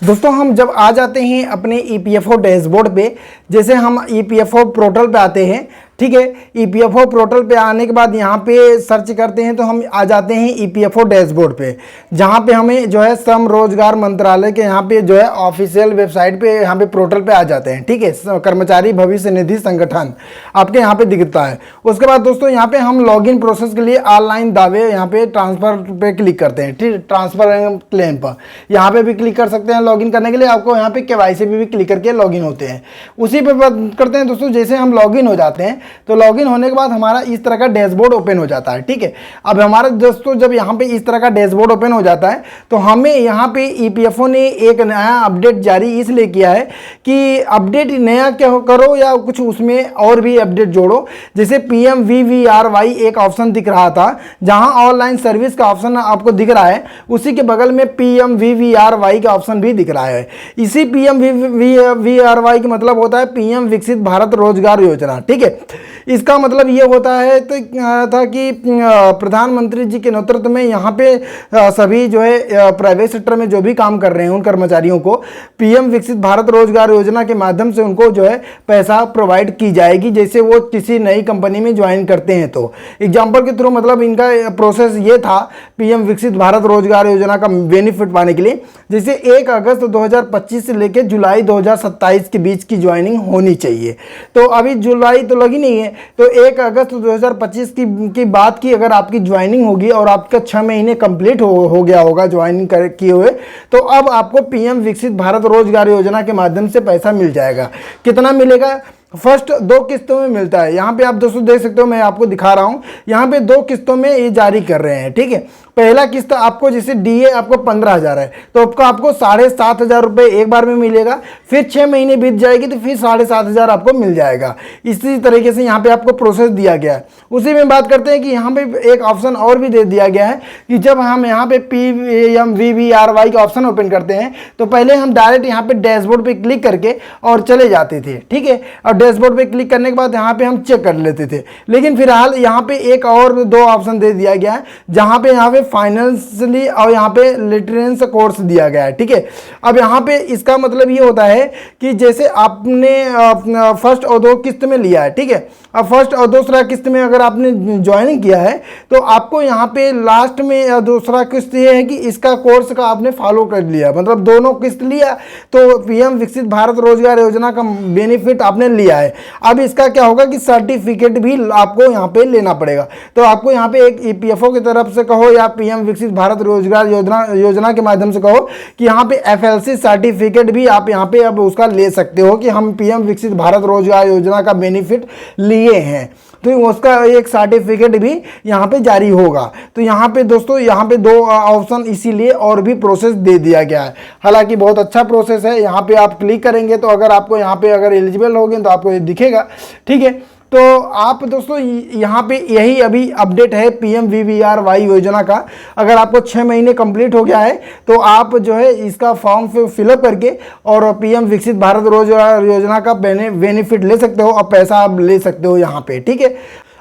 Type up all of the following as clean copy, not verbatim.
दोस्तों हम जब आ जाते हैं अपने ईपीएफओ डैशबोर्ड पे, जैसे हम ईपीएफओ पोर्टल पे आते हैं, ठीक है। ईपीएफओ पोर्टल पे आने के बाद यहाँ पे सर्च करते हैं तो हम आ जाते हैं ईपीएफओ डैशबोर्ड पे, जहाँ पे हमें जो है श्रम रोजगार मंत्रालय के यहाँ पे जो है ऑफिशियल वेबसाइट पे यहाँ पे पोर्टल पे आ जाते हैं, ठीक है। कर्मचारी भविष्य निधि संगठन आपके यहाँ पे दिखता है। उसके बाद दोस्तों यहाँ पे हम लॉगिन प्रोसेस के लिए ऑनलाइन दावे यहाँ पे ट्रांसफर पे क्लिक करते हैं, ठीक। ट्रांसफर क्लेम पर यहाँ पे भी क्लिक कर सकते हैं। लॉगिन करने के लिए आपको यहाँ पे केवाईसी भी क्लिक करके लॉगिन होते हैं। उसी पे बात करते हैं दोस्तों, जैसे हम लॉगिन हो जाते हैं तो लॉगिन होने के बाद हमारा इस तरह का डैशबोर्ड ओपन हो जाता है, ठीक है। अब हमारा दोस्तों जब यहाँ पे इस तरह का डैशबोर्ड ओपन हो जाता है तो हमें यहाँ पे ईपीएफओ ने एक नया अपडेट जारी इसलिए किया है कि अपडेट नया क्या करो या कुछ उसमें और भी अपडेट जोड़ो। जैसे PMVVRY एक ऑप्शन दिख रहा था, जहाँ ऑनलाइन सर्विस का ऑप्शन आपको दिख रहा है, उसी के बगल में PMVVRY का ऑप्शन भी दिख रहा है। इसी PMVVRY का मतलब होता है PM विकसित भारत रोजगार योजना, ठीक है। इसका मतलब ये होता है था कि प्रधानमंत्री जी के नेतृत्व में यहाँ पे सभी जो है प्राइवेट सेक्टर में जो भी काम कर रहे हैं उन कर्मचारियों को PM विकसित भारत रोजगार योजना के माध्यम से उनको जो है पैसा प्रोवाइड की जाएगी, जैसे वो किसी नई कंपनी में ज्वाइन करते हैं। तो एग्जाम्पल के थ्रू मतलब इनका प्रोसेस ये था PM विकसित भारत रोजगार योजना का बेनिफिट पाने के लिए, जैसे 1 अगस्त 2025 से लेकर जुलाई 2027 के बीच की ज्वाइनिंग होनी चाहिए। तो अभी जुलाई तो लगी नहीं है, तो 1 अगस्त 2025 की बात की अगर आपकी ज्वाइनिंग होगी और आपका 6 महीने कंप्लीट हो गया होगा ज्वाइनिंग किए हुए, तो अब आपको PM विकसित भारत रोजगार योजना के माध्यम से पैसा मिल जाएगा। कितना मिलेगा? फर्स्ट 2 किस्तों में मिलता है। यहाँ पे आप दोस्तों देख सकते हो, मैं आपको दिखा रहा हूँ, यहाँ पे 2 किस्तों में ये जारी कर रहे हैं, ठीक है। पहला किस्त आपको जैसे DA आपको 15,000 है तो आपको 7,500 रुपये एक बार में मिलेगा। फिर 6 महीने बीत जाएगी तो फिर 7,500 आपको मिल जाएगा। इसी तरीके से यहाँ पे आपको प्रोसेस दिया गया है। उसी में बात करते हैं कि यहाँ पे एक ऑप्शन और भी दे दिया गया है कि जब हम यहाँ पे PMVVRY का ऑप्शन ओपन करते हैं तो पहले हम डायरेक्ट यहाँ पे डैशबोर्ड पे क्लिक करके और चले जाते थे, ठीक है। और डैशबोर्ड पे क्लिक करने के बाद यहाँ पे हम चेक कर लेते थे, लेकिन फिलहाल यहाँ पे एक और 2 ऑप्शन दे दिया गया है, जहाँ पे फाइनेंशियली और यहाँ पे लिटरेंस कोर्स दिया गया है, ठीक है। अब यहाँ पे इसका मतलब ये होता है कि जैसे आपने फर्स्ट और 2 किस्त में लिया है, ठीक है। अब फर्स्ट और दूसरा किस्त में अगर आपने ज्वाइनिंग किया है तो आपको यहाँ पे लास्ट में दूसरा किस्त ये है कि इसका कोर्स का आपने फॉलो कर लिया, मतलब दोनों किस्त लिया तो PM विकसित भारत रोजगार योजना का बेनिफिट आपने लिया है। अब इसका क्या होगा कि सर्टिफिकेट भी आपको यहाँ पे लेना पड़ेगा। तो आपको यहाँ पे एक ईपीएफओ की तरफ से कहो या PM विकसित भारत रोजगार योजना के माध्यम से कहो कि यहाँ पे FLC सर्टिफिकेट भी आप यहाँ पे अब उसका ले सकते हो कि हम PM विकसित भारत रोजगार योजना का बेनिफिट लिए हैं, तो उसका एक सर्टिफिकेट भी यहाँ पे जारी होगा। तो यहाँ पे दोस्तों यहाँ पे 2 ऑप्शन इसीलिए और भी प्रोसेस दे दिया गया है। हालांकि बहुत अच्छा प्रोसेस है। यहाँ पे आप क्लिक करेंगे तो अगर आपको यहाँ पे अगर एलिजिबल होंगे तो आपको ये दिखेगा, ठीक है। तो आप दोस्तों यहाँ पे यही अभी अपडेट है PMVVRY योजना का। अगर आपको 6 महीने कंप्लीट हो गया है तो आप जो है इसका फॉर्म फिलअप करके और PM विकसित भारत रोजगार योजना का बेनिफिट ले सकते हो और पैसा आप ले सकते हो यहाँ पे, ठीक है।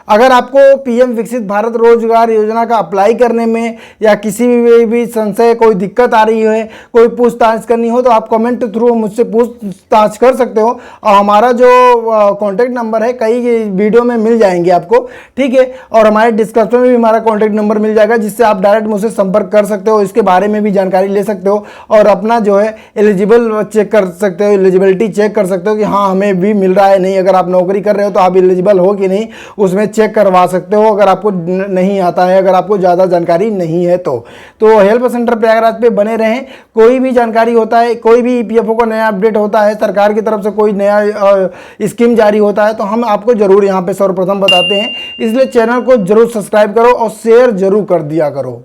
अगर आपको PM विकसित भारत रोजगार योजना का अप्लाई करने में या किसी भी संशय कोई दिक्कत आ रही है, कोई पूछताछ करनी हो तो आप कमेंट थ्रू मुझसे पूछताछ कर सकते हो। और हमारा जो कॉन्टैक्ट नंबर है कई वीडियो में मिल जाएंगे आपको, ठीक है। और हमारे डिस्क्रिप्शन में भी हमारा कॉन्टैक्ट नंबर मिल जाएगा, जिससे आप डायरेक्ट मुझसे संपर्क कर सकते हो, इसके बारे में भी जानकारी ले सकते हो और अपना जो है एलिजिबल चेक कर सकते हो, एलिजिबिलिटी चेक कर सकते हो कि हाँ हमें भी मिल रहा है नहीं। अगर आप नौकरी कर रहे हो तो आप एलिजिबल हो कि नहीं उसमें चेक करवा सकते हो, अगर आपको नहीं आता है, अगर आपको ज़्यादा जानकारी नहीं है तो हेल्प सेंटर प्रयागराज पे बने रहें। कोई भी जानकारी होता है, कोई भी ईपीएफओ का नया अपडेट होता है, सरकार की तरफ से कोई नया स्कीम जारी होता है तो हम आपको जरूर यहाँ पे सर्वप्रथम बताते हैं। इसलिए चैनल को जरूर सब्सक्राइब करो और शेयर जरूर कर दिया करो।